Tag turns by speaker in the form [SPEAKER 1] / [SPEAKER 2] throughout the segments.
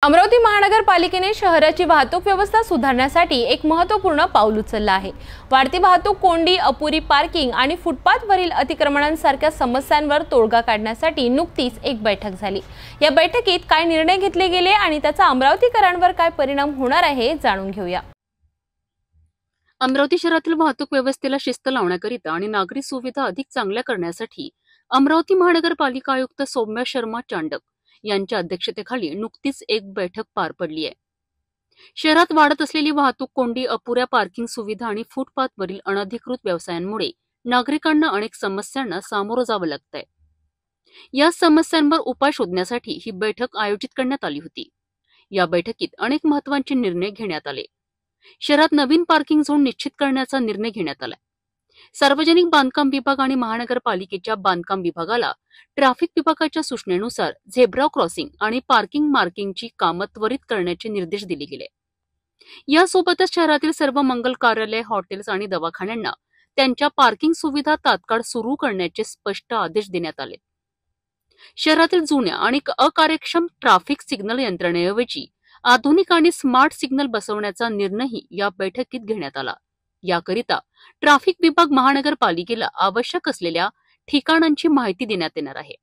[SPEAKER 1] अमरावती महानगरपालिकेने शहराची वाहतूक व्यवस्था सुधारण्यासाठी एक महत्त्वपूर्ण पाऊल उचलले आहे। वाढती वाहतूक कोंडी, अपुरी पार्किंग आणि फुटपाथवरील अतिक्रमणांसारख्या समस्यांवर तोडगा काढण्यासाठी नुकतीच एक बैठक झाली। या बैठकीत काय निर्णय घेतले गेले आणि त्याचा अमरावतीकरांवर काय परिणाम होणार आहे जाणून घेऊया।
[SPEAKER 2] अमरावती शहरातील वाहतूक व्यवस्थेला शिस्त लावण्याकरिता आणि नागरी सुविधा अधिक चांगल्या करण्यासाठी अमरावती महानगरपालिका आयुक्त सौम्या शर्मा चांडक यांच्या अध्यक्षतेखाली नुकतीच एक बैठक पार पडली आहे। शहरात वाढत असलेली वाहतूक कोंडी, अपुऱ्या पार्किंग सुविधा आणि फुटपाथवरील अनधिकृत व्यवसायांमुळे नागरिकांना अनेक समस्यांना सामोरं जावं लागतंय। या समस्यांवर उपाय शोधण्यासाठी ही बैठक आयोजित करण्यात आली होती। या बैठकीत अनेक महत्त्वाचे निर्णय घेण्यात आले। शहरात नवीन पार्किंग झोन निश्चित करण्याचा निर्णय घेण्यात आला। सार्वजनिक बांधकाम विभाग आणि महानगरपालिकेच्या बांधकाम विभागाला ट्रॅफिक विभागाच्या सूचनेनुसार झेब्रा क्रॉसिंग आणि पार्किंग मार्किंगची कामं त्वरित करण्याचे निर्देश दिले गेले। यासोबतच शहरातील सर्व मंगल कार्यालय, हॉटेल्स आणि दवाखान्यांना त्यांच्या पार्किंग सुविधा तात्काळ सुरू करण्याचे स्पष्ट आदेश देण्यात आले। शहरातील जुन्या आणि अकार्यक्षम ट्रॅफिक सिग्नल यंत्रणेऐवजी आधुनिक आणि स्मार्ट सिग्नल बसवण्याचा निर्णयही या बैठकीत घेण्यात आला। याकरिता ट्रॅफिक विभाग महानगरपालिकेला आवश्यक असलेल्या ठिकाणांची माहिती देण्यात येणार आहे।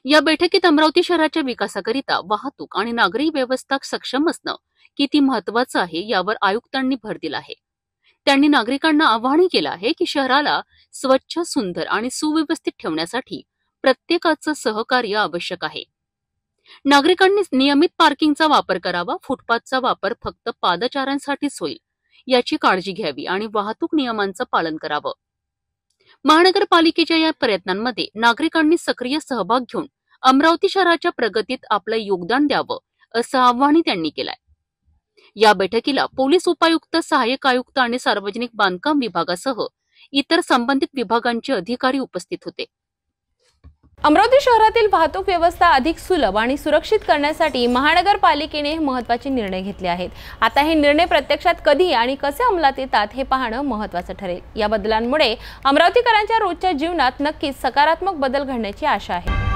[SPEAKER 2] या बैठकीत अमरावती शहराच्या विकासाकरिता वाहतूक आणि नागरी व्यवस्था सक्षम असणं किती महत्त्वाचं आहे यावर आयुक्तांनी भर दिला आहे। त्यांनी नागरिकांना आवाहन केलं आहे की शहराला स्वच्छ, सुंदर आणि सुव्यवस्थित ठेवण्यासाठी प्रत्येकाचं सहकार्य आवश्यक आहे। नागरिकांनी नियमित पार्किंगचा वापर करावा, फुटपाथचा वापर फक्त पादचाऱ्यांसाठीच होईल याची काळजी घ्यावी आणि वाहतूक नियमांचं पालन करावं। महानगरपालिकेच्या या प्रयत्नांमध्ये नागरिकांनी सक्रिय सहभाग घेऊन अमरावती शहराच्या प्रगतीत आपलं योगदान द्यावं असं आवाहन त्यांनी केलंय। या बैठकीला पोलीस उपायुक्त, सहाय्यक आयुक्त आणि सार्वजनिक बांधकाम विभागासह इतर संबंधित विभागांचे अधिकारी उपस्थित होते।
[SPEAKER 1] अमरावती शहरातील वाहतूक व्यवस्था अधिक सुलभ आणि सुरक्षित करण्यासाठी महानगरपालिकेने महत्त्वाचे निर्णय घेतले आहेत। आता हे निर्णय प्रत्यक्षात कधी आणि कसे अंमलात येतात हे पाहणं महत्त्वाचं ठरेल। या बदलांमुळे अमरावतीकरांच्या रोजच्या जीवनात नक्कीच सकारात्मक बदल घडण्याची आशा आहे।